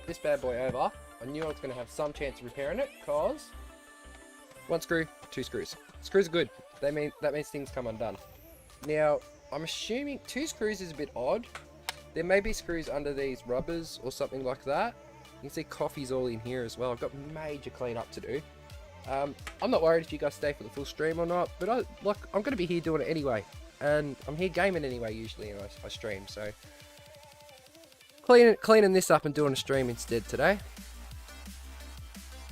this bad boy over, I knew I was going to have some chance of repairing it, because 1 screw, 2 screws. Screws are good. That means things come undone. Now, I'm assuming 2 screws is a bit odd. There may be screws under these rubbers or something like that. You can see coffee's all in here as well. I've got major cleanup to do. I'm not worried if you guys stay for the full stream or not, but I'm going to be here doing it anyway. And I'm here gaming anyway usually, and I stream, so cleaning this up and doing a stream instead today.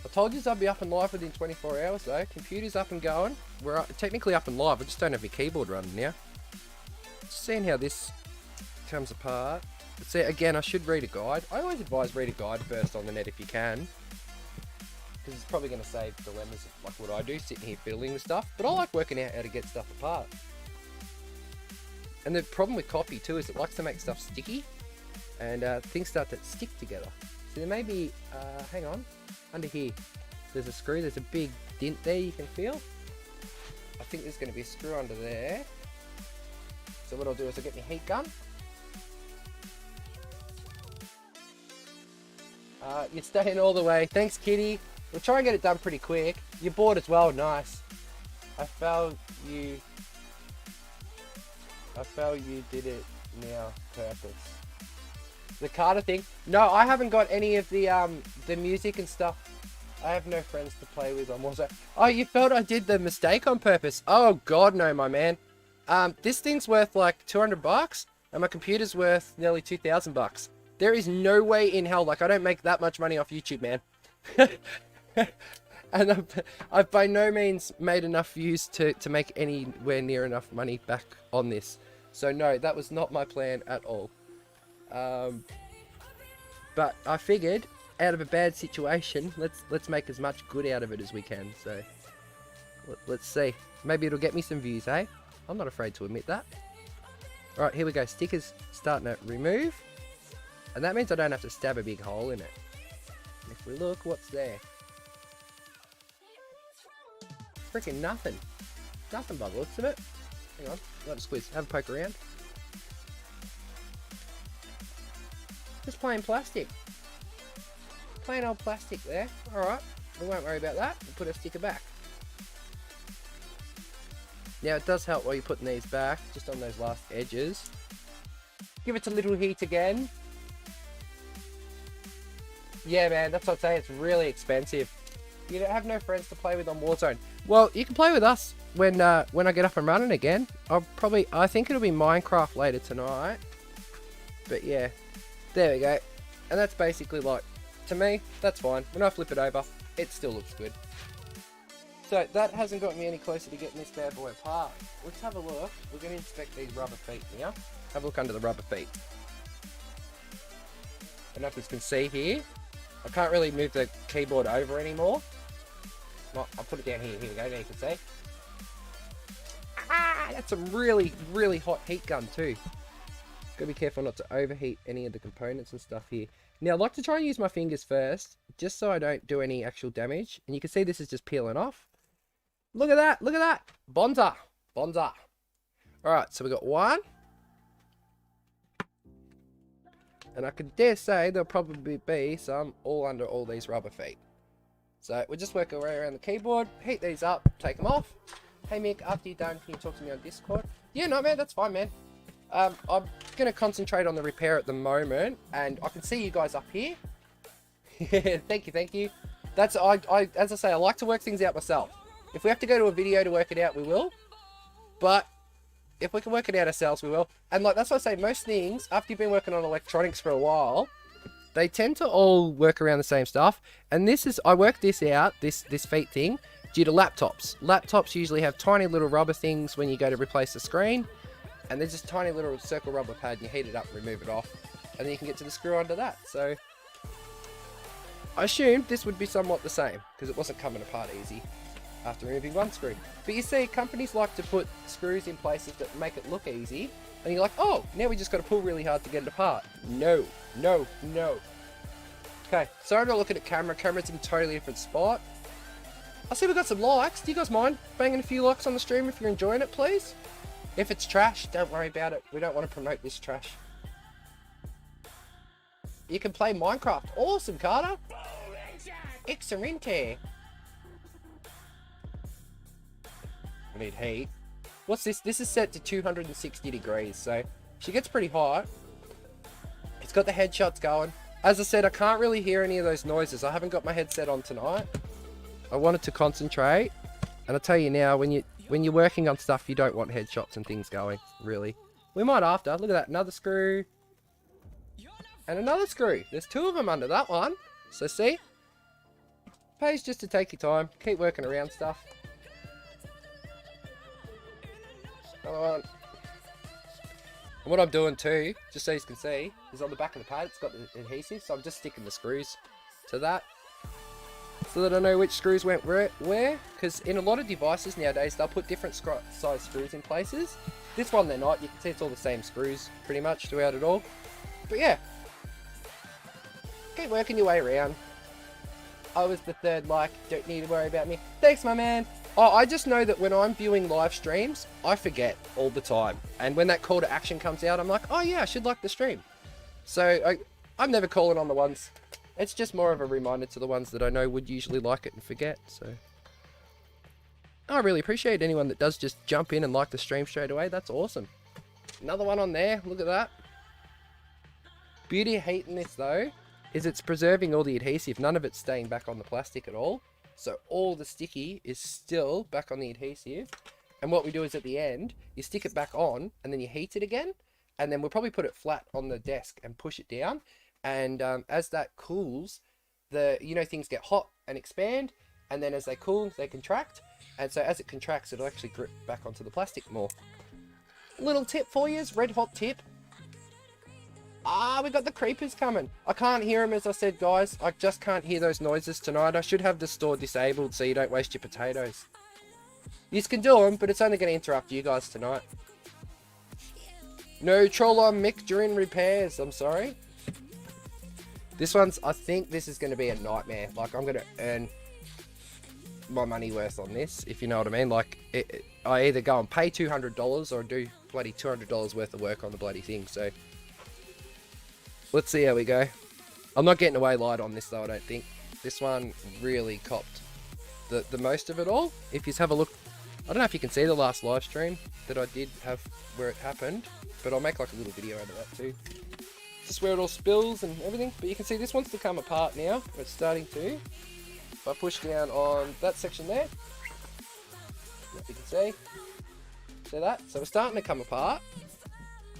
I told you I'd be up and live within 24 hours though. Computer's up and going. We're technically up and live. I just don't have my keyboard running now. Just seeing how this comes apart. See, again, I should read a guide. I always advise read a guide first on the net if you can, because it's probably going to save dilemmas of like what I do, sitting here fiddling with stuff. But I like working out how to get stuff apart. And the problem with coffee too is it likes to make stuff sticky, and things start to stick together. So there may be, hang on, under here, there's a screw, there's a big dent there you can feel. I think there's going to be a screw under there. So what I'll do is I'll get my heat gun. You're staying all the way. Thanks, Kitty. We'll try and get it done pretty quick. You're bored as well. Nice. I felt you did it now. Purpose. The Carter thing. No, I haven't got any of the music and stuff. I have no friends to play with on Warzone. Oh, you felt I did the mistake on purpose? Oh God, no, my man. This thing's worth like $200, and my computer's worth nearly $2,000. There is no way in hell, like I don't make that much money off YouTube, man. And I've by no means made enough views to make anywhere near enough money back on this. So no, that was not my plan at all. But I figured, out of a bad situation, let's make as much good out of it as we can. So let's see. Maybe it'll get me some views, eh? I'm not afraid to admit that. Alright, here we go. Stickers starting to remove. And that means I don't have to stab a big hole in it. And if we look, what's there? Freaking nothing. Nothing by the looks of it. Hang on, let us squeeze. Have a poke around. Just plain plastic. Plain old plastic there. Alright, we won't worry about that. We'll put a sticker back. Now it does help while you're putting these back, just on those last edges. Give it a little heat again. Yeah, man, that's what I'm saying. It's really expensive. You have no friends to play with on Warzone. Well, you can play with us when I get up and running again. I think it'll be Minecraft later tonight. But yeah, there we go. And that's basically like, to me, that's fine. When I flip it over, it still looks good. So that hasn't got me any closer to getting this bad boy apart. Let's have a look. We're going to inspect these rubber feet now. Have a look under the rubber feet. I don't know if you can see here. I can't really move the keyboard over anymore. Well, I'll put it down here. Here we go. There you can see. Ah, that's a really, really hot heat gun too. Gotta be careful not to overheat any of the components and stuff here. Now, I like to try and use my fingers first, just so I don't do any actual damage. And you can see this is just peeling off. Look at that. Look at that. Bonza. Bonza. Alright, so we got one. And I can dare say there'll probably be some all under all these rubber feet. So we'll just work our way around the keyboard, heat these up, take them off. Hey Mick, after you're done, can you talk to me on Discord? Yeah, no man, that's fine man. I'm going to concentrate on the repair at the moment, and I can see you guys up here. Thank you. That's as I say, I like to work things out myself. If we have to go to a video to work it out, we will. But if we can work it out ourselves, we will. And like that's what I say, most things, after you've been working on electronics for a while, they tend to all work around the same stuff. And this is, I worked this out, this feet thing, due to laptops. Laptops usually have tiny little rubber things when you go to replace the screen. And there's just tiny little circle rubber pad, and you heat it up, remove it off, and then you can get to the screw under that. So I assumed this would be somewhat the same, because it wasn't coming apart easy after removing one screw. But you see, companies like to put screws in places that make it look easy, and you're like, oh, now we just got to pull really hard to get it apart. No. Okay, sorry to look at camera. Camera's in a totally different spot. I see we got some likes. Do you guys mind banging a few likes on the stream if you're enjoying it, please? If it's trash, don't worry about it. We don't want to promote this trash. You can play Minecraft. Awesome, Carter. Excellent. We need heat. What's this? This is set to 260 degrees, so she gets pretty hot. It's got the headshots going. As I said, I can't really hear any of those noises. I haven't got my headset on tonight. I wanted to concentrate. And I'll tell you now, when you're working on stuff, you don't want headshots and things going, really. We might after. Look at that. Another screw. And another screw. There's 2 of them under that one. So see? Pays just to take your time. Keep working around stuff. Another one. And what I'm doing too, just so you can see, is on the back of the pad, it's got the adhesive. So I'm just sticking the screws to that. So that I know which screws went where. Because in a lot of devices nowadays, they'll put different size screws in places. This one they're not. You can see it's all the same screws pretty much throughout it all. But yeah. Keep working your way around. I was the third like, don't need to worry about me. Thanks, my man. Oh, I just know that when I'm viewing live streams, I forget all the time. And when that call to action comes out, I'm like, oh yeah, I should like the stream. So I'm never calling on the ones. It's just more of a reminder to the ones that I know would usually like it and forget. So I really appreciate anyone that does just jump in and like the stream straight away. That's awesome. Another one on there. Look at that. Beauty of hating this though is it's preserving all the adhesive. None of it's staying back on the plastic at all. So all the sticky is still back on the adhesive. And what we do is at the end, you stick it back on and then you heat it again. And then we'll probably put it flat on the desk and push it down. And as that cools, things get hot and expand. And then as they cool, they contract. And so as it contracts, it'll actually grip back onto the plastic more. Little tip for you, red hot tip. We got the creepers coming. I can't hear them, as I said, guys. I just can't hear those noises tonight. I should have the store disabled so you don't waste your potatoes. You can do them, but it's only going to interrupt you guys tonight. No troll on Mick during repairs. I'm sorry. I think this is going to be a nightmare. Like, I'm going to earn my money worth on this, if you know what I mean. Like, I either go and pay $200 or do bloody $200 worth of work on the bloody thing, so... Let's see how we go. I'm not getting away light on this though, I don't think. This one really copped the most of it all. If you have a look, I don't know if you can see the last live stream that I did have where it happened, but I'll make like a little video out of that too. Just where it all spills and everything. But you can see this one's to come apart now. It's starting to. If I push down on that section there, you can see that. So we're starting to come apart.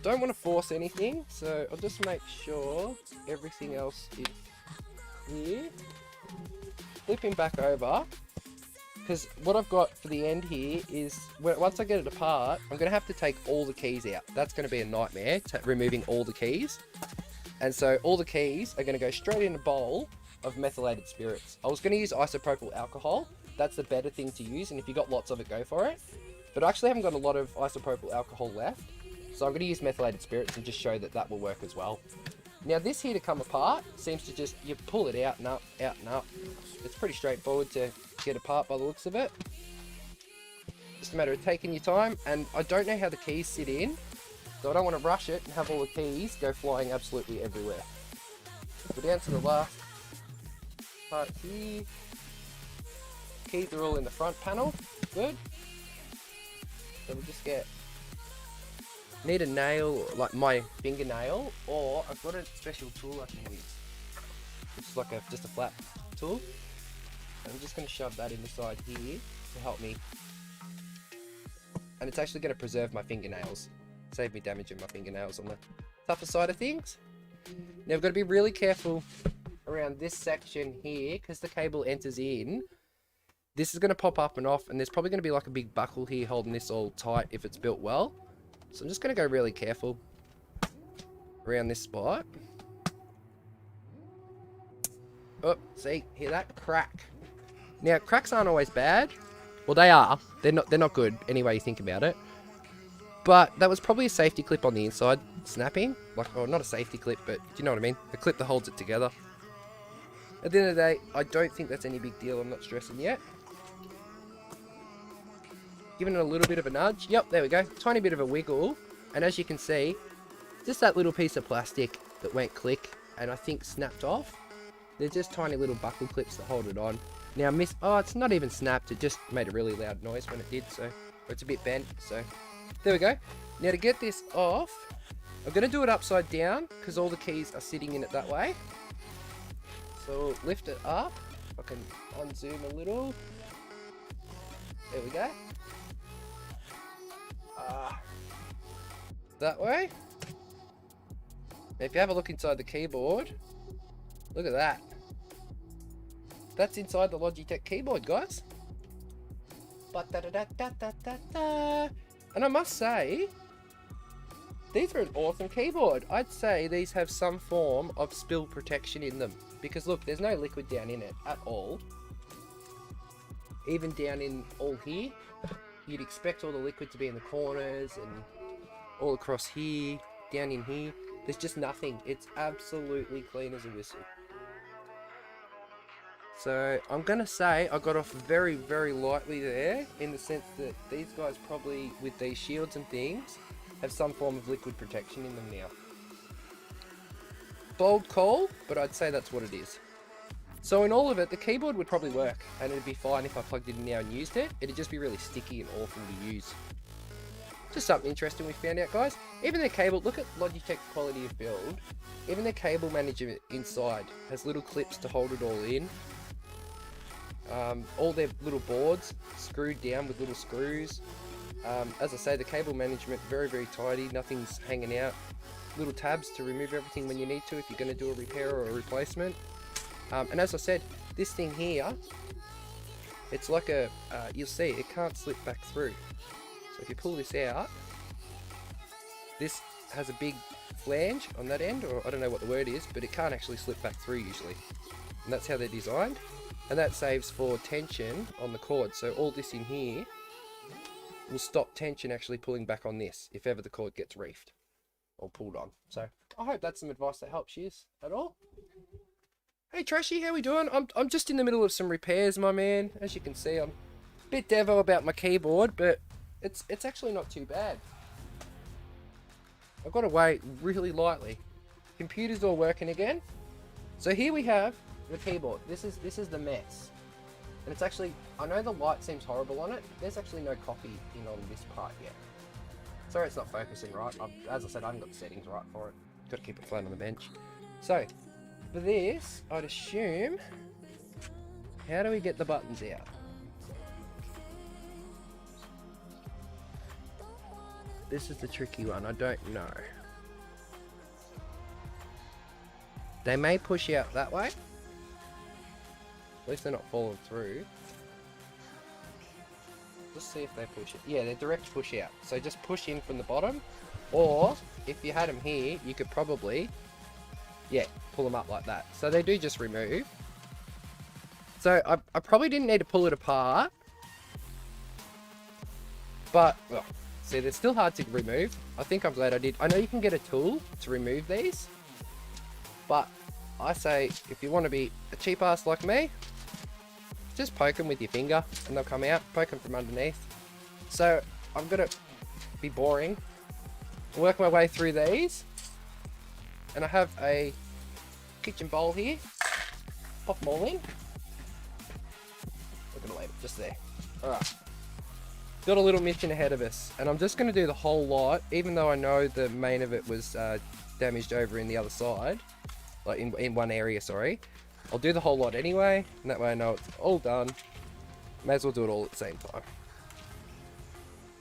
Don't want to force anything, so I'll just make sure everything else is here. Flipping back over, because what I've got for the end here is, once I get it apart, I'm going to have to take all the keys out. That's going to be a nightmare, removing all the keys. And so all the keys are going to go straight in a bowl of methylated spirits. I was going to use isopropyl alcohol. That's the better thing to use, and if you got lots of it, go for it. But I actually haven't got a lot of isopropyl alcohol left. So I'm going to use methylated spirits and just show that that will work as well. Now this here to come apart seems to just, you pull it out and up, out and up. It's pretty straightforward to get apart by the looks of it. Just a matter of taking your time, and I don't know how the keys sit in, so I don't want to rush it and have all the keys go flying absolutely everywhere. We're down to the last part here. Keys are all in the front panel, good. So we'll just need a nail, like my fingernail, or I've got a special tool I can use. It's like just a flat tool. I'm just going to shove that inside here to help me. And it's actually going to preserve my fingernails. Save me damaging my fingernails on the tougher side of things. Now we've got to be really careful around this section here, because the cable enters in. This is going to pop up and off, and there's probably going to be like a big buckle here holding this all tight if it's built well. So I'm just going to go really careful around this spot. Oh, see, hear that? Crack. Now, cracks aren't always bad. Well, they are. They're not good any way you think about it. But that was probably a safety clip on the inside snapping. Like, oh, not a safety clip, but do you know what I mean? A clip that holds it together. At the end of the day, I don't think that's any big deal. I'm not stressing yet. Giving it a little bit of a nudge. Yep, there we go. Tiny bit of a wiggle. And as you can see, just that little piece of plastic that went click and I think snapped off. They're just tiny little buckle clips that hold it on. Now oh, it's not even snapped, it just made a really loud noise when it did, so it's a bit bent, so there we go. Now to get this off, I'm going to do it upside down because all the keys are sitting in it that way. So lift it up. I can unzoom a little. There we go. That way. Now if you have a look inside the keyboard, look at that. That's inside the Logitech keyboard, guys. And I must say, these are an awesome keyboard. I'd say these have some form of spill protection in them. Because look, there's no liquid down in it at all. Even down in all here, you'd expect all the liquid to be in the corners and all across here, down in here. There's just nothing. It's absolutely clean as a whistle. So I'm going to say I got off very, very lightly there, in the sense that these guys probably, with these shields and things, have some form of liquid protection in them now. Bold call, but I'd say that's what it is. So in all of it, the keyboard would probably work, and it'd be fine if I plugged it in now and used it. It'd just be really sticky and awful to use. Just something interesting we found out, guys. Even their cable, look at Logitech's quality of build. Even their cable manager inside has little clips to hold it all in. All their little boards screwed down with little screws. As I say, the cable management very, very tidy, nothing's hanging out. Little tabs to remove everything when you need to if you're going to do a repair or a replacement. And as I said, this thing here, it's like a, you'll see, it can't slip back through. So if you pull this out, this has a big flange on that end, or I don't know what the word is, but it can't actually slip back through usually. And that's how they're designed. And that saves for tension on the cord. So all this in here will stop tension actually pulling back on this if ever the cord gets reefed or pulled on. So I hope that's some advice that helps you at all. Hey Trashy, how we doing? I'm just in the middle of some repairs, my man. As you can see, I'm a bit devo about my keyboard, but it's actually not too bad. I've got to wait really lightly. Computer's all working again. So here we have the keyboard. This is the mess. And it's actually, I know the light seems horrible on it. There's actually no copy in on this part yet. Sorry it's not focusing right. As I said, I haven't got the settings right for it. Got to keep it flat on the bench. So, for this, I'd assume, how do we get the buttons out? This is the tricky one, I don't know. They may push out that way. At least they're not falling through. Let's see if they push it. Yeah, they're direct push out. So just push in from the bottom. Or, if you had them here, you could probably, yeah, pull them up like that. So they do just remove. So I probably didn't need to pull it apart. But, well, see, they're still hard to remove. I think I'm glad I did. I know you can get a tool to remove these. But I say, if you want to be a cheap ass like me, just poke them with your finger and they'll come out. Poke them from underneath. So I'm going to be boring. Work my way through these. And I have a kitchen bowl here. Pop them all in. We're going to leave it just there. Alright. Got a little mission ahead of us. And I'm just going to do the whole lot. Even though I know the main of it was damaged over in the other side. Like in one area, sorry. I'll do the whole lot anyway, and that way I know it's all done. May as well do it all at the same time.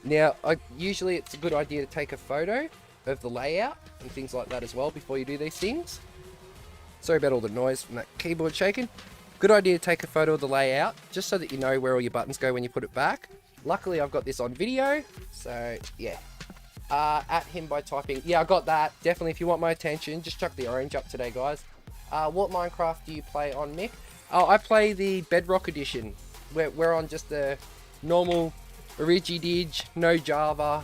Now, usually it's a good idea to take a photo of the layout and things like that as well before you do these things. Sorry about all the noise from that keyboard shaking. Good idea to take a photo of the layout, just so that you know where all your buttons go when you put it back. Luckily, I've got this on video, so yeah. At him by typing, yeah, I got that. Definitely, if you want my attention, just chuck the orange up today, guys. What Minecraft do you play on, Mick? Oh, I play the Bedrock edition. We're on just the normal Origi-Dig, no Java.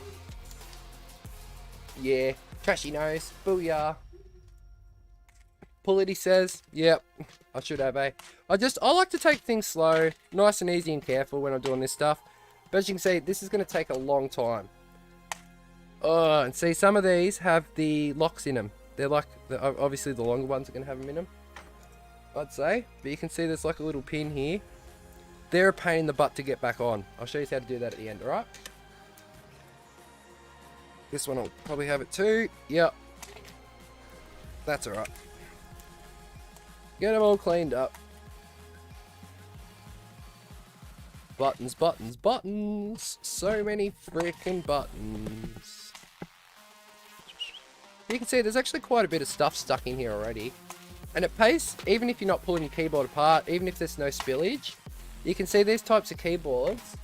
Yeah, Trashy knows. Booyah. Pullity says, yep, I should have, eh? I like to take things slow, nice and easy and careful when I'm doing this stuff. But as you can see, this is going to take a long time. Oh, and see, some of these have the locks in them. They're like, obviously the longer ones are going to have them in them, I'd say. But you can see there's like a little pin here. They're a pain in the butt to get back on. I'll show you how to do that at the end, alright? This one will probably have it too. Yep. That's alright. Get them all cleaned up. Buttons, buttons, buttons. So many freaking buttons. You can see there's actually quite a bit of stuff stuck in here already. And it pays, even if you're not pulling your keyboard apart, even if there's no spillage, you can see these types of keyboards.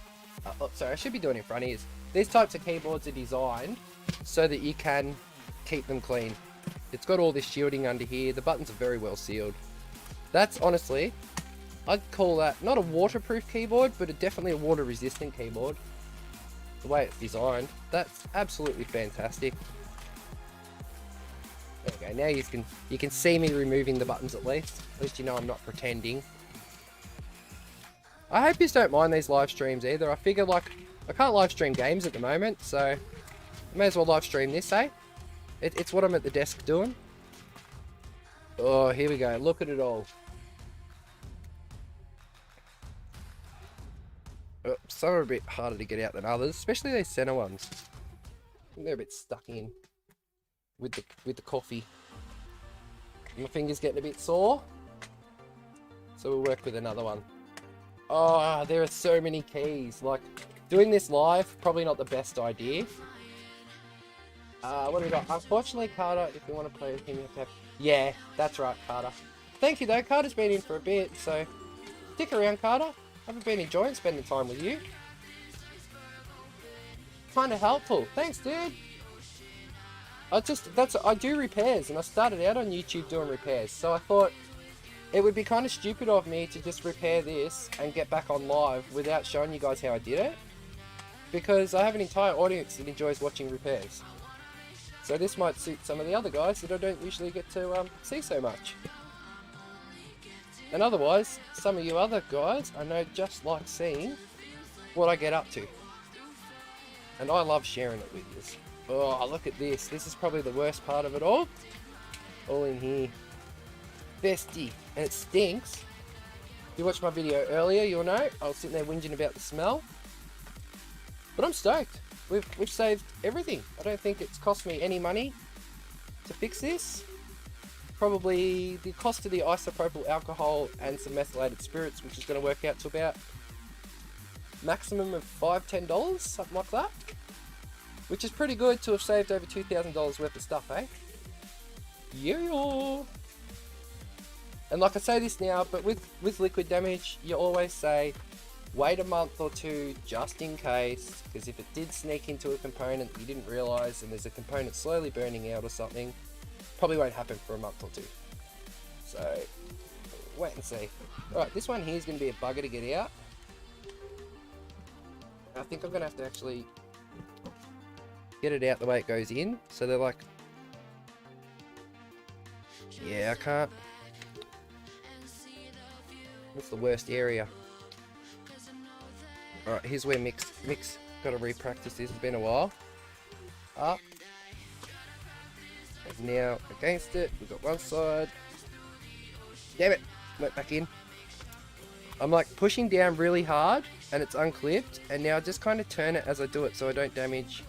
Oh, sorry, I should be doing it in front of you. These types of keyboards are designed so that you can keep them clean. It's got all this shielding under here. The buttons are very well sealed. That's honestly, I'd call that not a waterproof keyboard, but definitely a water resistant keyboard. The way it's designed, that's absolutely fantastic. There we go. Now you can see me removing the buttons at least. At least you know I'm not pretending. I hope you don't mind these live streams either. I figure like I can't live stream games at the moment, so I may as well live stream this, eh? It's what I'm at the desk doing. Oh, here we go. Look at it all. Oh, some are a bit harder to get out than others, especially these center ones. I think they're a bit stuck in with the coffee. My finger's getting a bit sore, so we'll work with another one. Oh, there are so many keys. Like, doing this live, probably not the best idea. What do we got? Unfortunately, Carter, if you want to play with him, you have to have... Yeah, that's right, Carter. Thank you, though. Carter's been in for a bit, so... Stick around, Carter. I've been enjoying spending time with you. Kind of helpful. Thanks, dude. I do repairs, and I started out on YouTube doing repairs, so I thought it would be kind of stupid of me to just repair this and get back on live without showing you guys how I did it, because I have an entire audience that enjoys watching repairs. So this might suit some of the other guys that I don't usually get to see so much. And otherwise, some of you other guys I know just like seeing what I get up to. And I love sharing it with you. Oh, look at this. This is probably the worst part of it all. All in here. Bestie. And it stinks. If you watched my video earlier, you'll know I was sitting there whinging about the smell. But I'm stoked. We've saved everything. I don't think it's cost me any money to fix this. Probably the cost of the isopropyl alcohol and some methylated spirits, which is going to work out to about maximum of $5–10, something like that. Which is pretty good to have saved over $2,000 worth of stuff, eh? Yeah. And like I say this now, but with liquid damage, you always say, wait a month or two just in case, because if it did sneak into a component that you didn't realise and there's a component slowly burning out or something, probably won't happen for a month or two. So, wait and see. Alright, this one here is going to be a bugger to get out. I think I'm going to have to actually get it out the way it goes in. So they're like... Yeah, I can't. What's the worst area? Alright, here's where Mick's got to re-practice this. It's been a while. Up. And now against it. We've got one side. Damn it. Went back in. I'm like pushing down really hard and it's unclipped. And now I just kind of turn it as I do it so I don't damage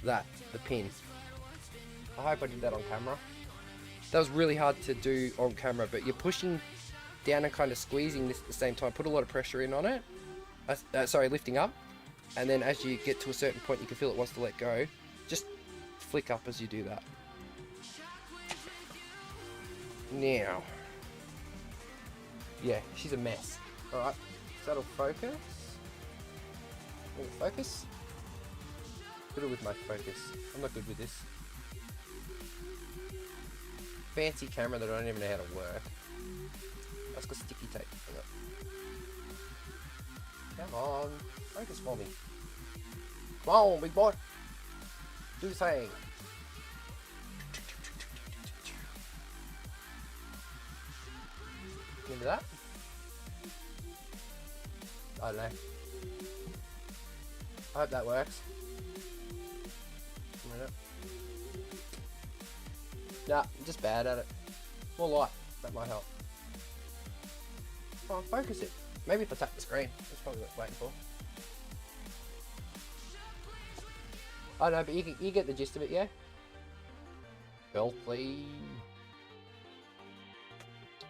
the pin. I hope I did that on camera. That was really hard to do on camera, but you're pushing down and kind of squeezing this at the same time. Put a lot of pressure in on it. Sorry, lifting up. And then as you get to a certain point, you can feel it wants to let go. Just flick up as you do that. Now. Yeah, she's a mess. Alright, so that'll focus. Will it focus? Fiddle with my focus. I'm not good with this. Fancy camera that I don't even know how to work. That's got sticky tape. Come on, focus for me. Come on, big boy. Do the thing. Remember that? I don't know. I hope that works. Nah, I'm just bad at it. More light, that might help. Come on, focus it. Maybe if I tap the screen, that's probably what I'm waiting for. I know, but you get the gist of it, yeah? Filthy.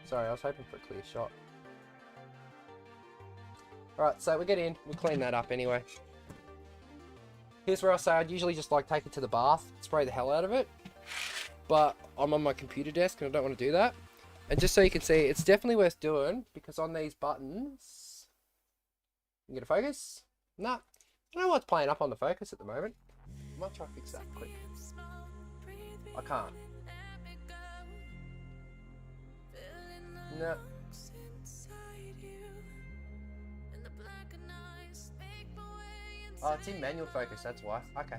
Sorry, I was hoping for a clear shot. Alright, so we get in, we'll clean that up anyway. Here's where I say I'd usually just like take it to the bath, spray the hell out of it. But I'm on my computer desk and I don't want to do that. And just so you can see, it's definitely worth doing because on these buttons, you get a focus? Nah, I don't know what's playing up on the focus at the moment. I might try to fix that quick. I can't. No. Oh, it's in manual focus, that's why. Okay.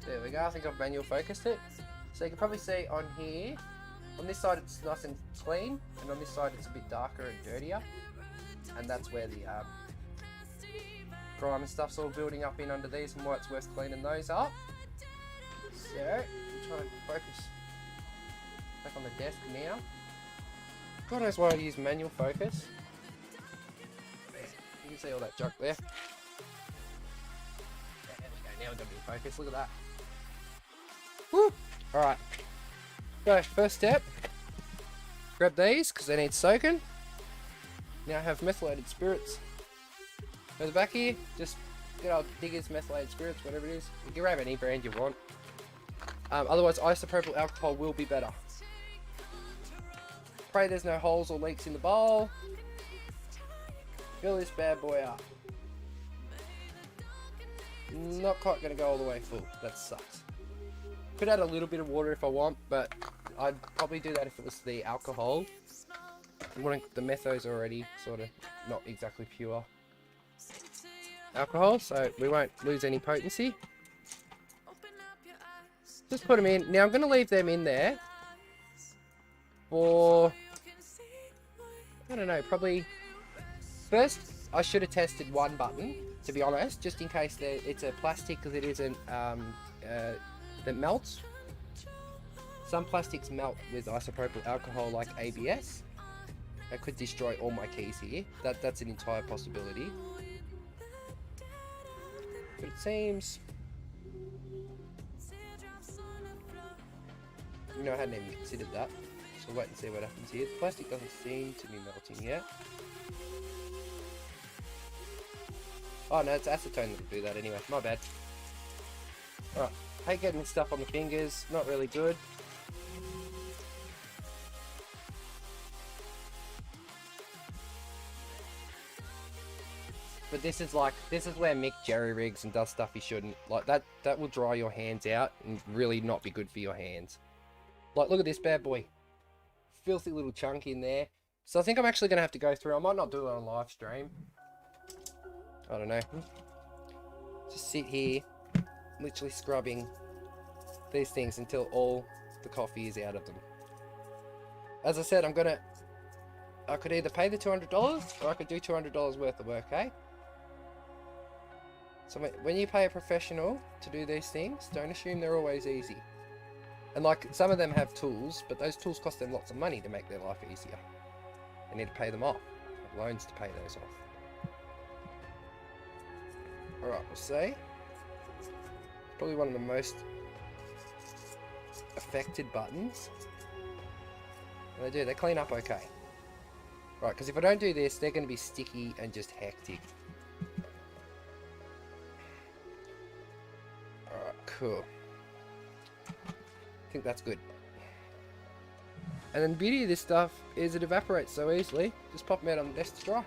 There we go, I think I've manual focused it. So you can probably see on here, on this side it's nice and clean, and on this side it's a bit darker and dirtier. And that's where the grime and stuff's all building up in under these and why it's worth cleaning those up. So, I'm trying to focus back on the desk now. God knows why I use manual focus. You can see all that junk there. There we go, now we're going to be in focus, look at that. Woo! Alright. So, first step. Grab these, because they need soaking. Now I have methylated spirits. Go to the back here, just good old Diggers methylated spirits, whatever it is. You can grab any brand you want. Otherwise, isopropyl alcohol will be better. Pray there's no holes or leaks in the bowl. Fill this bad boy up. Not quite going to go all the way full. That sucks. Could add a little bit of water if I want, but I'd probably do that if it was the alcohol. The metho's already sort of not exactly pure alcohol, so we won't lose any potency. Just put them in. Now I'm going to leave them in there for, I don't know, probably, first I should have tested one button, to be honest, just in case it's a plastic, because it isn't, that melts. Some plastics melt with isopropyl alcohol like ABS. That could destroy all my keys here. That's an entire possibility. But it seems, you know, I hadn't even considered that. So we'll wait and see what happens here. The plastic doesn't seem to be melting yet. Oh no, it's acetone that'll do that anyway. My bad. Alright, hate getting this stuff on the fingers. Not really good. But this is where Mick jerry rigs and does stuff he shouldn't. Like that will dry your hands out and really not be good for your hands. Like, look at this bad boy. Filthy little chunk in there. So I think I'm actually going to have to go through. I might not do it on live stream. I don't know. Just sit here, literally scrubbing these things until all the coffee is out of them. As I said, I could either pay the $200 or I could do $200 worth of work, eh? So when you pay a professional to do these things, don't assume they're always easy. And like, some of them have tools, but those tools cost them lots of money to make their life easier. They need to pay them off. Have loans to pay those off. Alright, we'll see. Probably one of the most affected buttons. And they clean up okay. Right, because if I don't do this, they're going to be sticky and just hectic. Alright, cool. I think that's good. And then the beauty of this stuff is it evaporates so easily. Just pop them out on the desk to dry.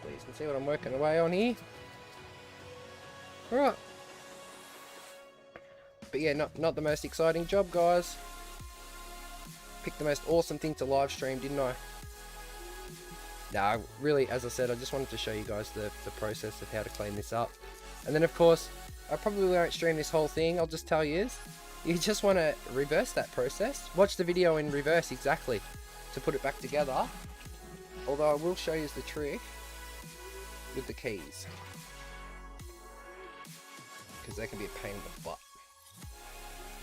So you can see what I'm working away on here. Alright. But yeah, not the most exciting job, guys. Picked the most awesome thing to live stream, didn't I? No, really, as I said, I just wanted to show you guys the process of how to clean this up. And then, of course, I probably won't stream this whole thing. I'll just tell you just want to reverse that process. Watch the video in reverse exactly to put it back together. Although I will show you the trick with the keys, because they can be a pain in the butt.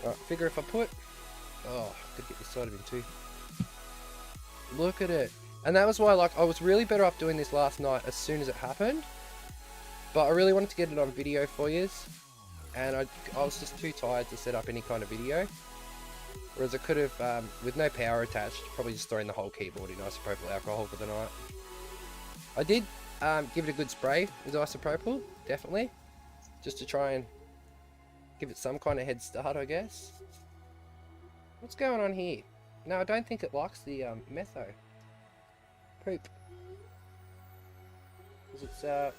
Alright, figure if I put... Oh, gotta get this side of him too. Look at it. And that was why, like, I was really better off doing this last night as soon as it happened. But I really wanted to get it on video for you. And I was just too tired to set up any kind of video. Whereas I could have, with no power attached, probably just throwing the whole keyboard in isopropyl alcohol for the night. I did give it a good spray with isopropyl, definitely. Just to try and give it some kind of head start, I guess. What's going on here? No, I don't think it likes the metho. Poop. Because it's,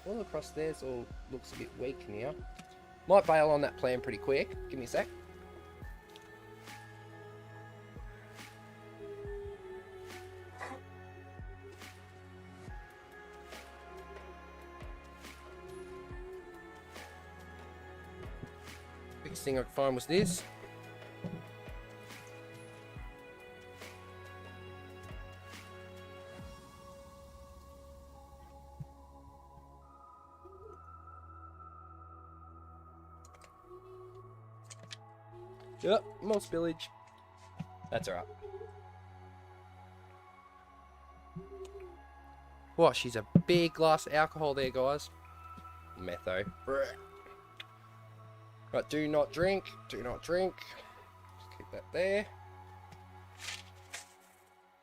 all across there's all looks a bit weak now. Might bail on that plan pretty quick. Give me a sec. Biggest thing I could find was this. Yep, more spillage. That's alright. What, she's a big glass of alcohol there, guys. Metho. Right, do not drink. Do not drink. Just keep that there.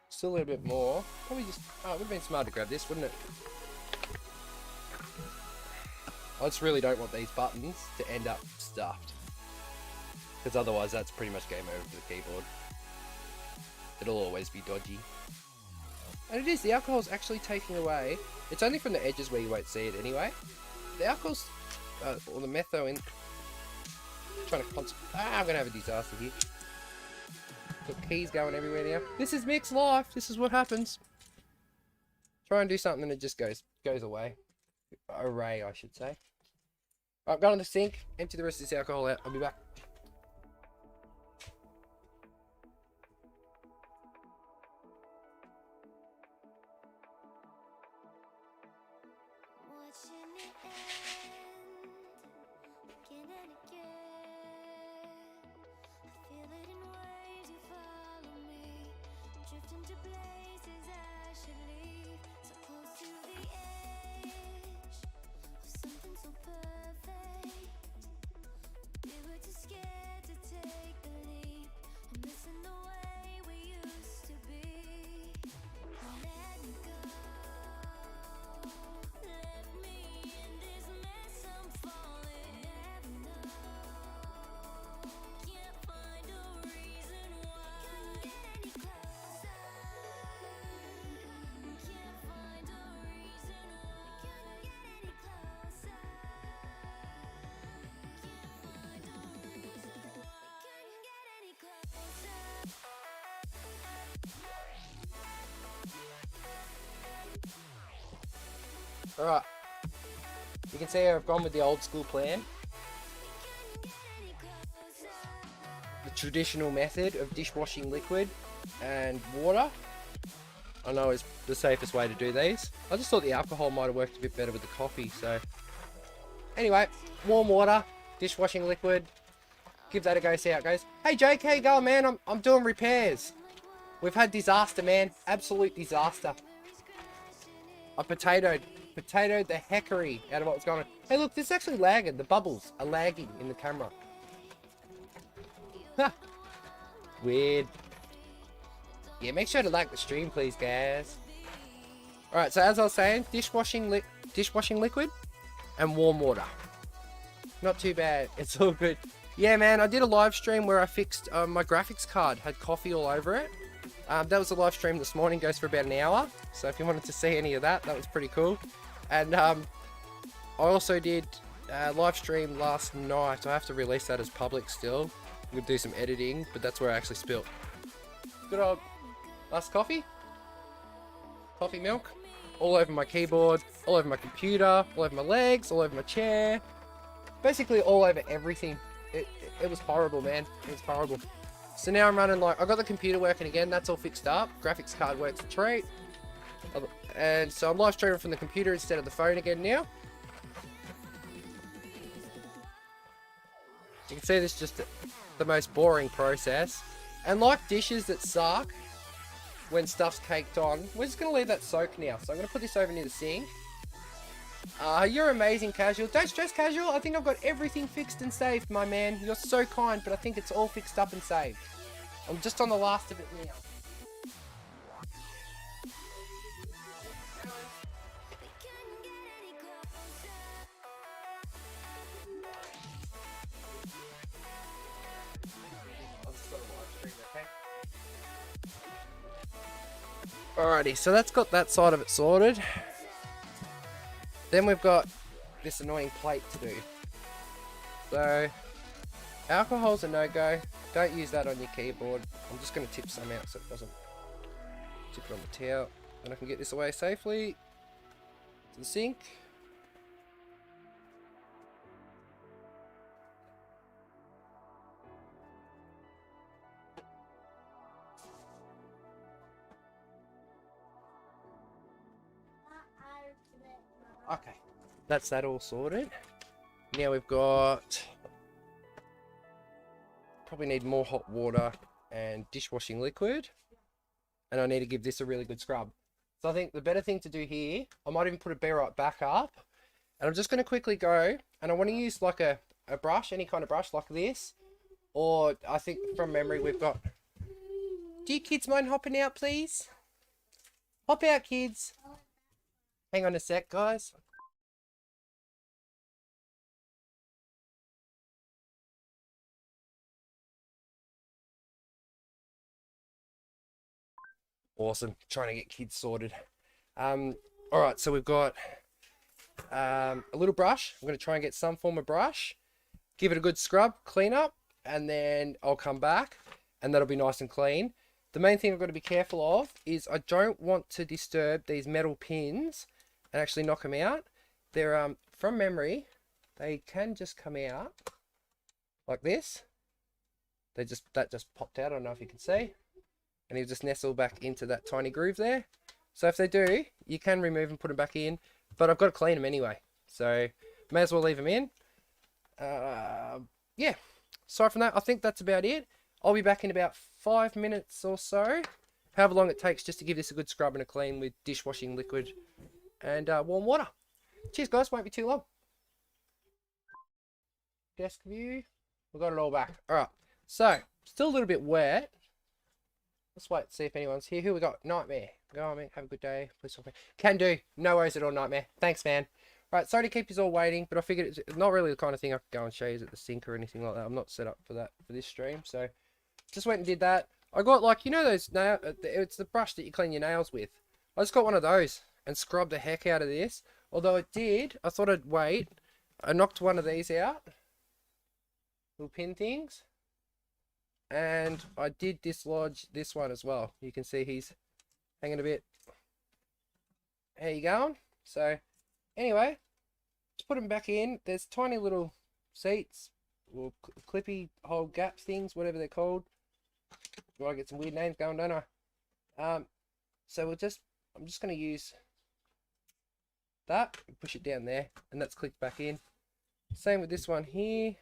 Still a little bit more. Probably just... Oh, it would have been smart to grab this, wouldn't it? I just really don't want these buttons to end up stuffed. Because otherwise that's pretty much game over for the keyboard. It'll always be dodgy. And it is, the alcohol's actually taking away. It's only from the edges where you won't see it anyway. The alcohol's, or the metho in... Trying to I'm gonna have a disaster here. Got keys going everywhere now. This is Mick's life. This is what happens. Try and do something and it just goes away. Array, I should say. Alright, go on the sink. Empty the rest of this alcohol out. I'll be back. Alright, you can see I've gone with the old school plan. The traditional method of dishwashing liquid and water. I know is the safest way to do these. I just thought the alcohol might have worked a bit better with the coffee, so... Anyway, warm water, dishwashing liquid. Give that a go, see how it goes. Hey Jake, how you going, man? I'm doing repairs. We've had disaster, man. Absolute disaster. I potatoed the heckery out of what's going on. Hey look, this is actually lagging. The bubbles are lagging in the camera. Ha! Weird. Yeah, make sure to like the stream, please, guys. Alright, so as I was saying, dishwashing liquid and warm water. Not too bad. It's all good. Yeah, man, I did a live stream where I fixed my graphics card. Had coffee all over it. That was a live stream this morning. Goes for about an hour. So if you wanted to see any of that, that was pretty cool. And I also did a live stream last night. I have to release that as public still. I'm going to do some editing, but that's where I actually spilt. Good old last coffee. Coffee milk. All over my keyboard, all over my computer, all over my legs, all over my chair. Basically all over everything. It was horrible, man. It was horrible. So now I'm running like... I got the computer working again. That's all fixed up. Graphics card works a treat. And so I'm live streaming from the computer instead of the phone again now. You can see this is just the most boring process. And like dishes that suck when stuff's caked on, we're just going to leave that soak now. So I'm going to put this over near the sink. You're amazing, Casual. Don't stress, Casual. I think I've got everything fixed and saved, my man. You're so kind, but I think it's all fixed up and saved. I'm just on the last of it now. Alrighty, so that's got that side of it sorted. Then we've got this annoying plate to do. So, alcohol's a no-go. Don't use that on your keyboard. I'm just going to tip some out so it doesn't tip it on the towel. And I can get this away safely to the sink. Okay, that's that all sorted. Now we've got... Probably need more hot water and dishwashing liquid. And I need to give this a really good scrub. So I think the better thing to do here, I might even put a bear right back up. And I'm just going to quickly go, and I want to use like a brush, any kind of brush like this. Or I think from memory we've got... Do you kids mind hopping out, please? Hop out, kids. Hang on a sec, guys. Awesome. Trying to get kids sorted. Alright, so we've got a little brush. I'm going to try and get some form of brush. Give it a good scrub, clean up, and then I'll come back, and that'll be nice and clean. The main thing I've got to be careful of is I don't want to disturb these metal pins and actually knock them out. They're, from memory, they can just come out like this. That just popped out, I don't know if you can see. And he'll just nestle back into that tiny groove there. So if they do, you can remove and put them back in. But I've got to clean them anyway. So may as well leave them in. Yeah. Aside from that, I think that's about it. I'll be back in about 5 minutes or so. However long it takes just to give this a good scrub and a clean with dishwashing liquid and warm water. Cheers, guys. Won't be too long. Desk view. We've got it all back. All right. So, still a little bit wet. Let's wait to see if anyone's here. Who we got? Nightmare. Go on, Mick. Have a good day. Please stop me. Can do. No worries at all, Nightmare. Thanks, man. Right, sorry to keep you all waiting, but I figured it's not really the kind of thing I could go and show you at the sink or anything like that. I'm not set up for that for this stream, so just went and did that. I got, like, you know those nail... It's the brush that you clean your nails with. I just got one of those and scrubbed the heck out of this. Although it did, I thought I'd wait. I knocked one of these out. Little pin things. And I did dislodge this one as well. You can see he's hanging a bit. How you going? So, anyway, let's put them back in. There's tiny little seats, or clippy hole gap things, whatever they're called. I get some weird names going, don't I? So I'm just going to use that, push it down there, and that's clicked back in. Same with this one here.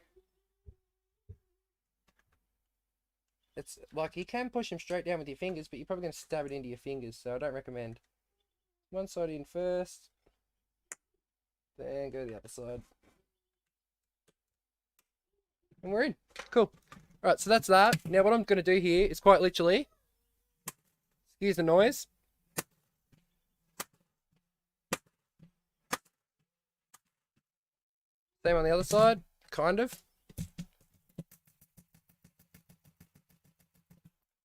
It's like you can push them straight down with your fingers, but you're probably going to stab it into your fingers, so I don't recommend. One side in first, then go to the other side. And we're in. Cool. Alright, so that's that. Now what I'm going to do here is quite literally, excuse the noise. Same on the other side, kind of.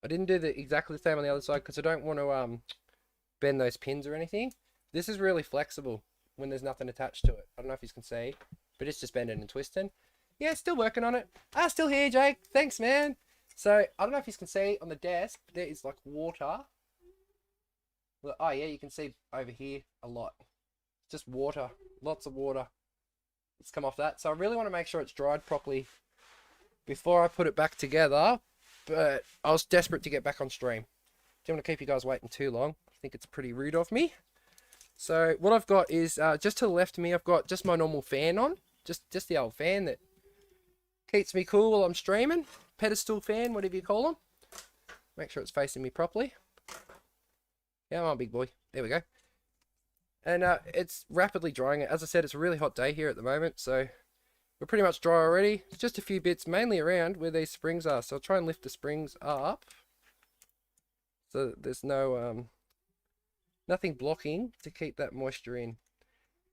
I didn't do exactly the same on the other side because I don't want to bend those pins or anything. This is really flexible when there's nothing attached to it. I don't know if you can see, but it's just bending and twisting. Yeah, still working on it. Still here, Jake. Thanks, man. So, I don't know if you can see on the desk, there is like water. Oh yeah, you can see over here a lot. Just water. Lots of water. It's come off that. So I really want to make sure it's dried properly before I put it back together. But I was desperate to get back on stream. Didn't want to keep you guys waiting too long. think it's pretty rude of me. So what I've got is, just to the left of me, I've got just my normal fan on. Just the old fan that keeps me cool while I'm streaming. Pedestal fan, whatever you call them. Make sure it's facing me properly. Come on, big boy. There we go. And it's rapidly drying. As I said, it's a really hot day here at the moment, so we're pretty much dry already. It's just a few bits, mainly around where these springs are. So I'll try and lift the springs up, so that there's no nothing blocking to keep that moisture in.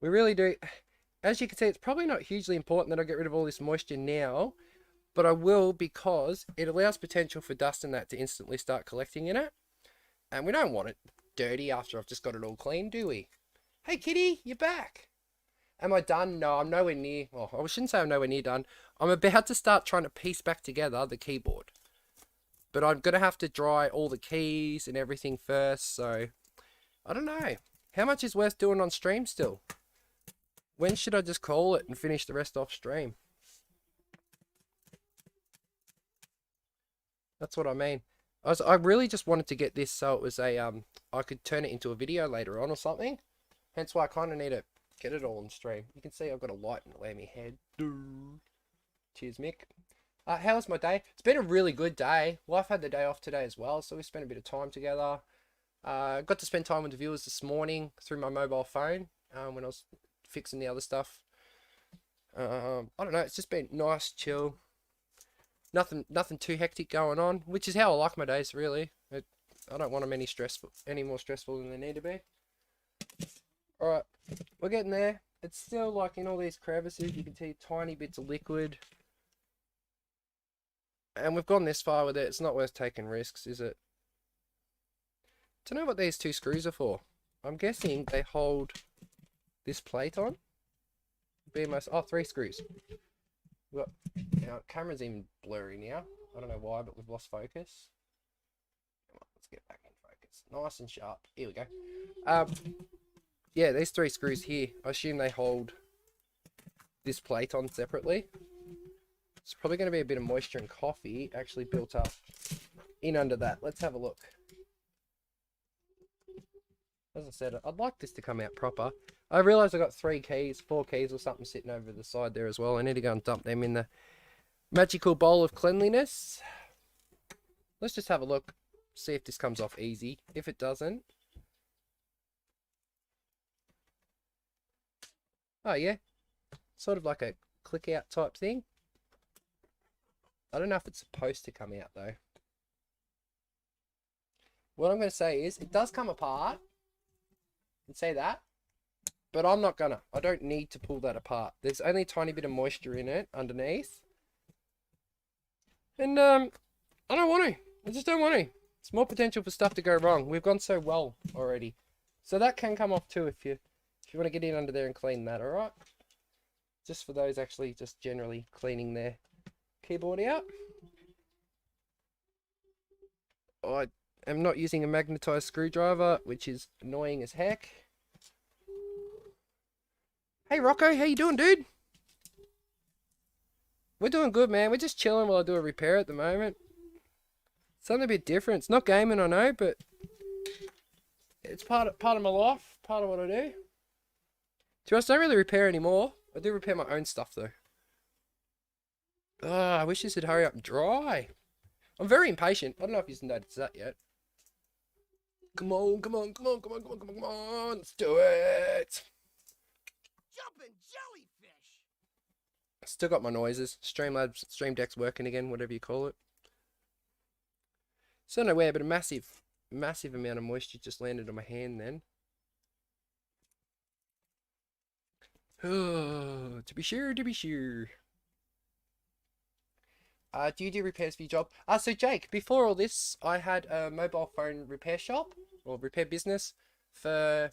We really do. As you can see, it's probably not hugely important that I get rid of all this moisture now, but I will, because it allows potential for dust and that to instantly start collecting in it. And we don't want it dirty after I've just got it all clean, do we? Hey kitty, you're back. Am I done? No, I'm nowhere near. Well, I shouldn't say I'm nowhere near done. I'm about to start trying to piece back together the keyboard. But I'm going to have to dry all the keys and everything first, so I don't know. How much is worth doing on stream still? When should I just call it and finish the rest off stream? That's what I mean. I really just wanted to get this so it was a, I could turn it into a video later on or something. Hence why I kind of need to get it all on stream. You can see I've got a light in the way of my head. Cheers, Mick. How was my day? It's been a really good day. Wife had the day off today as well, so we spent a bit of time together. Got to spend time with the viewers this morning through my mobile phone when I was fixing the other stuff. I don't know, it's just been nice, chill. Nothing too hectic going on, which is how I like my days, really. I don't want them any more stressful than they need to be. Alright, we're getting there. It's still like in all these crevices, you can see tiny bits of liquid. And we've gone this far with it, it's not worth taking risks, is it? Don't know what these two screws are for. I'm guessing they hold this plate on. Oh, 3 screws. We've got, now, camera's even blurry now. I don't know why, but we've lost focus. Come on, let's get back in focus. Nice and sharp. Here we go. Yeah, these 3 screws here, I assume they hold this plate on separately. It's probably going to be a bit of moisture and coffee actually built up in under that. Let's have a look. As I said, I'd like this to come out proper. I realise I've got 4 keys or something sitting over the side there as well. I need to go and dump them in the magical bowl of cleanliness. Let's just have a look, see if this comes off easy. If it doesn't... Oh yeah, sort of like a click out type thing. I don't know if it's supposed to come out though. What I'm going to say is, it does come apart. You can see that. But I'm not gonna. I don't need to pull that apart. There's only a tiny bit of moisture in it underneath. And I don't want to. I just don't want to. It's more potential for stuff to go wrong. We've gone so well already. So that can come off too if you want to get in under there and clean that, alright? Just for those actually just generally cleaning their keyboard out. I am not using a magnetized screwdriver, which is annoying as heck. Hey Rocco, how you doing, dude? We're doing good, man. We're just chilling while I do a repair at the moment. Something a bit different. It's not gaming, I know, but it's part of my life, part of what I do. To us, I don't really repair anymore. I do repair my own stuff though. I wish this would hurry up and dry. I'm very impatient. I don't know if you've noticed that yet. Come on, come on, come on, come on, come on, come on, come on. Let's do it. Jumping jellyfish. Still got my noises. Streamlabs, Stream Deck's working again, whatever you call it. So nowhere, but a massive amount of moisture just landed on my hand then. Oh, to be sure, to be sure. Do you do repairs for your job? So Jake, before all this, I had a mobile phone repair shop, or repair business, for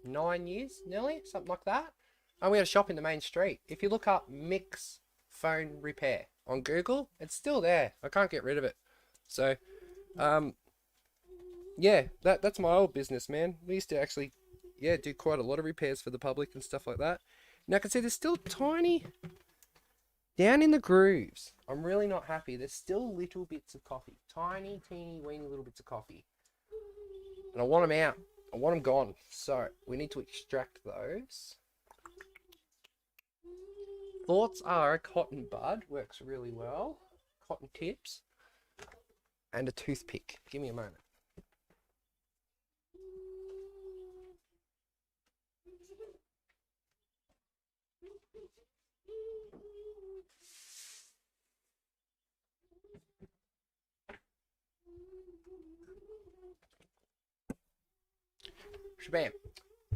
9 years, nearly, something like that. And we had a shop in the main street. If you look up Mick's phone repair on Google, it's still there. I can't get rid of it. So, yeah, that's my old business, man. We used to actually, yeah, do quite a lot of repairs for the public and stuff like that. Now I can see there's still tiny, down in the grooves. I'm really not happy. There's still little bits of coffee. Tiny, teeny, weeny little bits of coffee. And I want them out. I want them gone. So we need to extract those. Thoughts are a cotton bud works really well. Cotton tips. And a toothpick. Give me a moment. Shabam.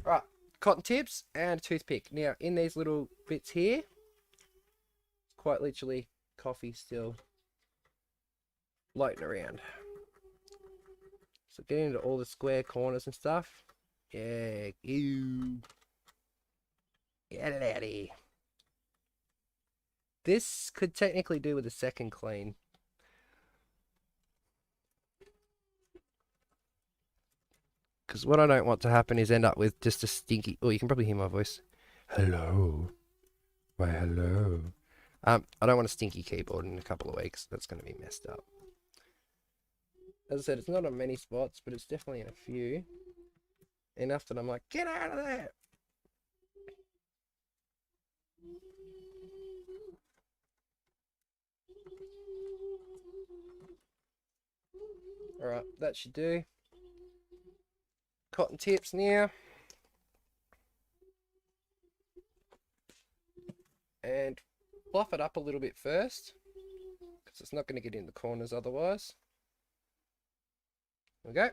Right, cotton tips and a toothpick. Now, in these little bits here, quite literally, coffee still floating around. So get into all the square corners and stuff. Yeah, ew. Get it out of here. This could technically do with a second clean. Because what I don't want to happen is end up with just a stinky... Oh, you can probably hear my voice. Hello. Why, hello. I don't want a stinky keyboard in a couple of weeks. That's going to be messed up. As I said, it's not on many spots, but it's definitely in a few. Enough that I'm like, get out of there! Alright, that should do. Cotton tips now. And fluff it up a little bit first, because it's not going to get in the corners otherwise. There we go.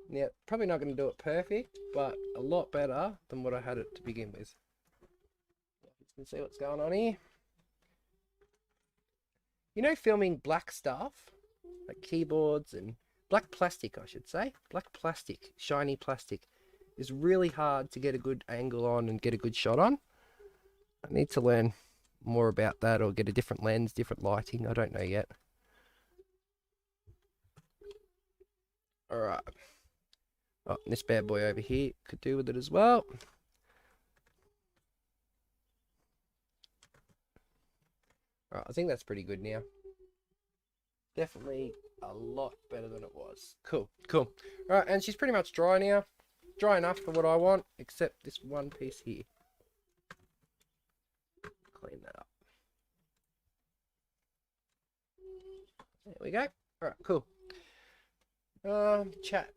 Now, probably not going to do it perfect, but a lot better than what I had it to begin with. You can see what's going on here. You know, filming black stuff, like keyboards and black plastic, I should say. Black plastic, shiny plastic, is really hard to get a good angle on and get a good shot on. I need to learn more about that, or get a different lens, different lighting. I don't know yet. Alright. Oh, and this bad boy over here could do with it as well. Alright, I think that's pretty good now. Definitely a lot better than it was. Cool, cool. Alright, and she's pretty much dry now. Dry enough for what I want, except this one piece here. Clean that up. There we go. Alright, cool. Chat.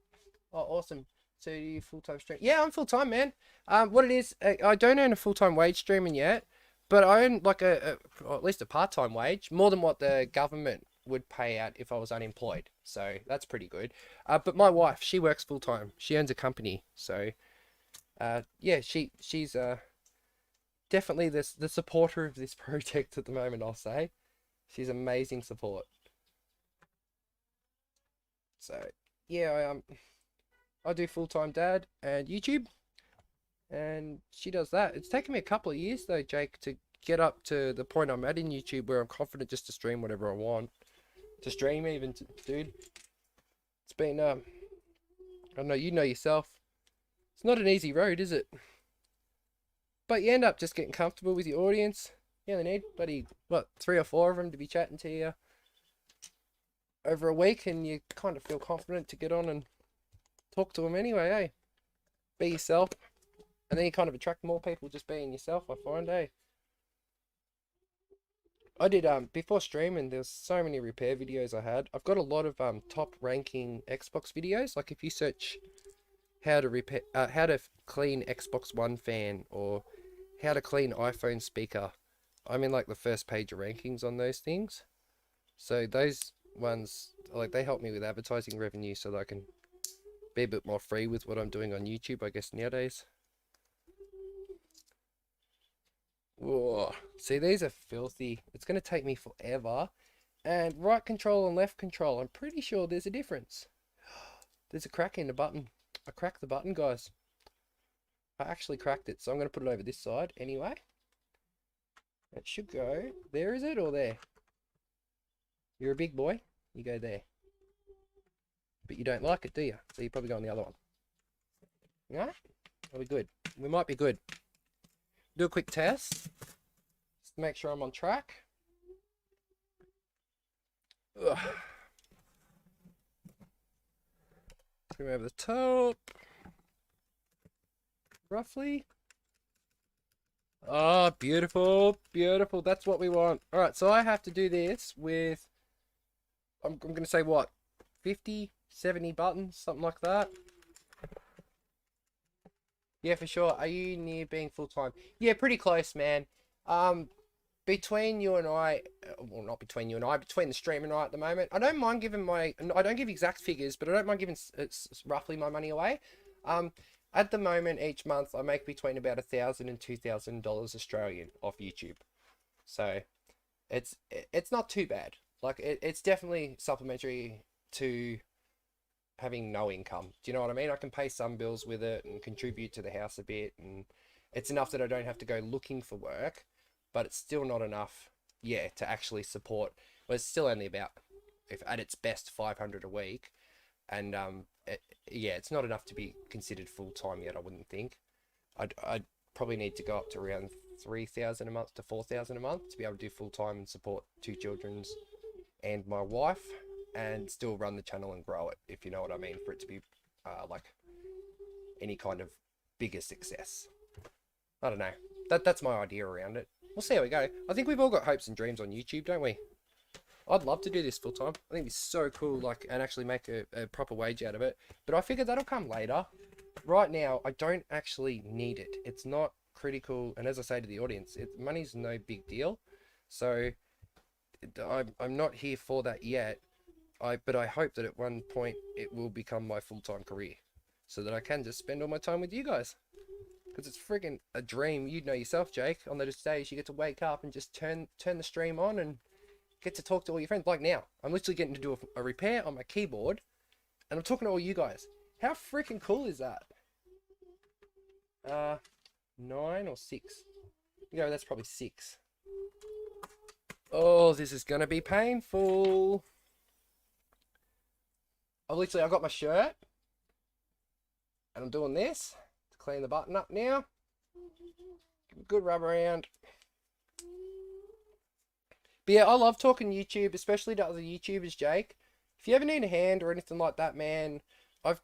Oh, awesome. So you full-time stream? Yeah, I'm full-time, man. What it is, I don't earn a full-time wage streaming yet, but I earn like or at least a part-time wage, more than what the government would pay out if I was unemployed. So that's pretty good. But my wife, she works full-time. She owns a company. So, yeah, she's definitely the supporter of this project at the moment, I'll say. She's amazing support. So, yeah, I do full-time dad and YouTube, and she does that. It's taken me a couple of years though, Jake, to get up to the point I'm at in YouTube where I'm confident just to stream whatever I want. To stream even, dude. It's been, I don't know, you know yourself. It's not an easy road, is it? But you end up just getting comfortable with your audience. You only need, buddy, what, 3 or 4 of them to be chatting to you over a week, and you kind of feel confident to get on and talk to them anyway, eh? Be yourself. And then you kind of attract more people just being yourself, I find, eh? I did, before streaming, there's so many repair videos I had. I've got a lot of, top ranking Xbox videos. Like if you search how to repair, how to clean Xbox One fan, or how to clean iPhone speaker, I'm in like the first page of rankings on those things. So those ones, like, they help me with advertising revenue so that I can be a bit more free with what I'm doing on YouTube, I guess, nowadays. Whoa. See, these are filthy. It's going to take me forever. And right control and left control, I'm pretty sure there's a difference. There's a crack in the button. I cracked the button, guys. I actually cracked it, so I'm going to put it over this side anyway. It should go. There, is it, or there? You're a big boy. You go there. But you don't like it, do you? So you probably go on the other one. Alright? Are we good? We might be good. Do a quick test. Just to make sure I'm on track. Ugh. Trim over the top. Roughly. Oh, beautiful, beautiful. That's what we want. All right, so I have to do this with, I'm going to say what, 50, 70 buttons, something like that. Yeah, for sure. Are you near being full-time? Yeah, pretty close, man. Between you and I, well, not between you and I, between the stream and I at the moment, I don't mind giving I don't give exact figures, but I don't mind giving roughly my money away. At the moment, each month, I make between about $1,000 and $2,000 Australian off YouTube. So, it's not too bad. Like, it's definitely supplementary to having no income. Do you know what I mean? I can pay some bills with it and contribute to the house a bit, and it's enough that I don't have to go looking for work, but it's still not enough, yeah, to actually support. Well, it's still only about, if at its best, 500 a week, and yeah, it's not enough to be considered full-time yet, I wouldn't think. I'd probably need to go up to around 3,000 a month to 4,000 a month to be able to do full-time and support 2 children's and my wife, and still run the channel and grow it, if you know what I mean, for it to be like any kind of bigger success. I don't know. That's my idea around it. We'll see how we go. I think we've all got hopes and dreams on YouTube, don't we? I'd love to do this full time. I think it's so cool, like, and actually make a proper wage out of it. But I figure that'll come later. Right now, I don't actually need it. It's not critical, and as I say to the audience, money's no big deal. So I'm not here for that yet. But I hope that at one point it will become my full-time career, so that I can just spend all my time with you guys. Because it's friggin' a dream. You know yourself, Jake. On those days you get to wake up and just turn the stream on and get to talk to all your friends. Like now, I'm literally getting to do a repair on my keyboard, and I'm talking to all you guys. How freaking cool is that? 9 or 6? Yeah, that's probably 6. Oh, this is gonna be painful. I've got my shirt, and I'm doing this to clean the button up now. Give it a good rub around. But yeah, I love talking YouTube, especially to other YouTubers, Jake. If you ever need a hand or anything like that, man, I've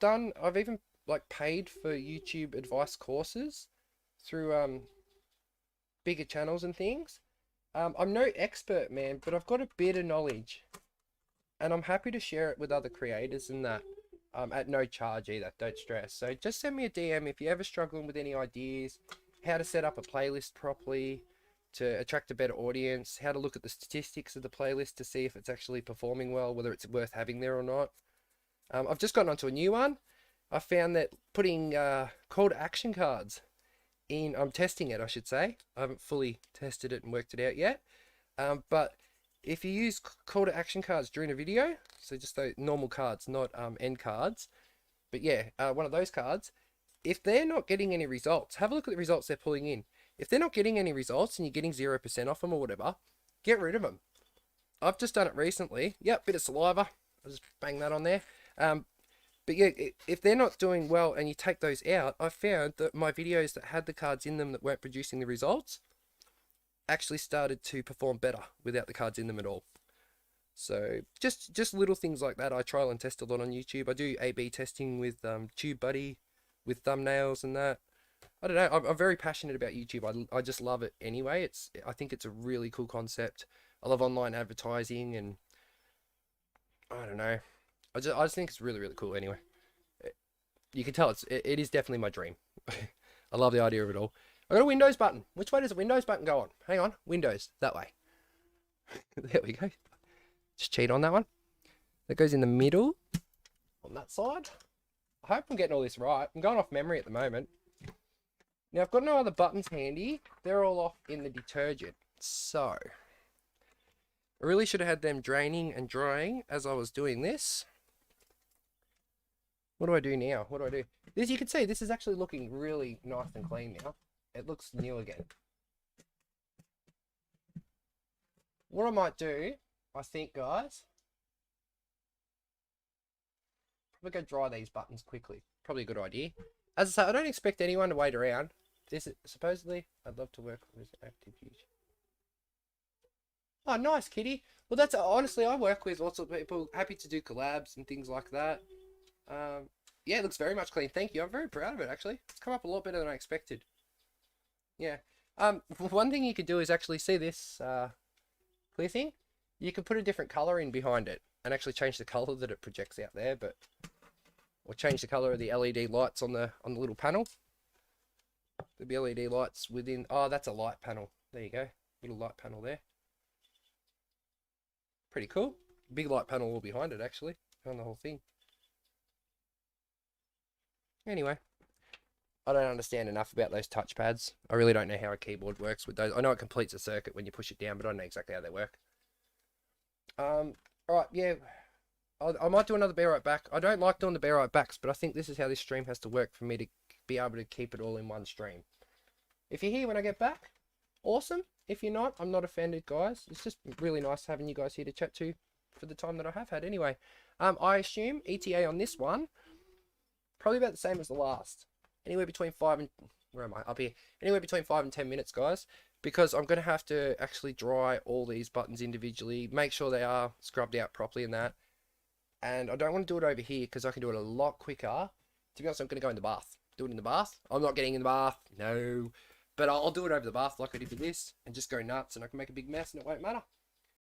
even like paid for YouTube advice courses through bigger channels and things. I'm no expert, man, but I've got a bit of knowledge. And I'm happy to share it with other creators and that, at no charge either, don't stress. So just send me a DM if you're ever struggling with any ideas, how to set up a playlist properly to attract a better audience, how to look at the statistics of the playlist to see if it's actually performing well, whether it's worth having there or not. I've just gotten onto a new one. I found that putting call to action cards in, I'm testing it, I should say. I haven't fully tested it and worked it out yet. But if you use call to action cards during a video, so just those normal cards, not end cards, but yeah, one of those cards, if they're not getting any results, have a look at the results they're pulling in. If they're not getting any results and you're getting 0% off them or whatever, get rid of them. I've just done it recently. Yep, bit of saliva. I'll just bang that on there. But yeah, if they're not doing well and you take those out, I found that my videos that had the cards in them that weren't producing the results actually started to perform better without the cards in them at all. So just little things like that. I trial and test a lot on YouTube. I do A/B testing with TubeBuddy, with thumbnails and that. I don't know. I'm very passionate about YouTube. I just love it anyway. I think it's a really cool concept. I love online advertising, and I don't know. I just think it's really, really cool anyway. You can tell it is definitely my dream. I love the idea of it all. I got a Windows button. Which way does the Windows button go on? Hang on. Windows. That way. There we go. Just cheat on that one. That goes in the middle. On that side. I hope I'm getting all this right. I'm going off memory at the moment. Now, I've got no other buttons handy. They're all off in the detergent. So, I really should have had them draining and drying as I was doing this. What do I do now? What do I do? This, you can see, this is actually looking really nice and clean now. It looks new again. What I might do, I think, guys, probably go dry these buttons quickly. Probably a good idea. As I say, I don't expect anyone to wait around. This is, supposedly, I'd love to work with active use. Oh, nice, kitty. Well, that's honestly, I work with lots of people happy to do collabs and things like that. yeah, it looks very much clean. Thank you. I'm very proud of it, actually. It's come up a lot better than I expected. Yeah. One thing you could do is actually see this clear thing. You could put a different color in behind it and actually change the color that it projects out there, or change the color of the LED lights on the little panel. There'll be LED lights within. Oh, that's a light panel. There you go. Little light panel there. Pretty cool. Big light panel all behind it, actually, on the whole thing. Anyway, I don't understand enough about those touchpads. I really don't know how a keyboard works with those. I know it completes a circuit when you push it down, but I don't know exactly how they work. Alright, yeah. I might do another Be Right Back. I don't like doing the Be Right Backs, but I think this is how this stream has to work for me to be able to keep it all in one stream. If you're here when I get back, awesome. If you're not, I'm not offended, guys. It's just really nice having you guys here to chat to for the time that I have had anyway. I assume ETA on this one, probably about the same as the last. Anywhere between 5 and... Where am I? Up here. Anywhere between 5 and 10 minutes, guys. Because I'm going to have to actually dry all these buttons individually. Make sure they are scrubbed out properly and that. And I don't want to do it over here because I can do it a lot quicker. To be honest, I'm going to go in the bath. Do it in the bath. I'm not getting in the bath. No. But I'll do it over the bath like I did with this. And just go nuts and I can make a big mess and it won't matter.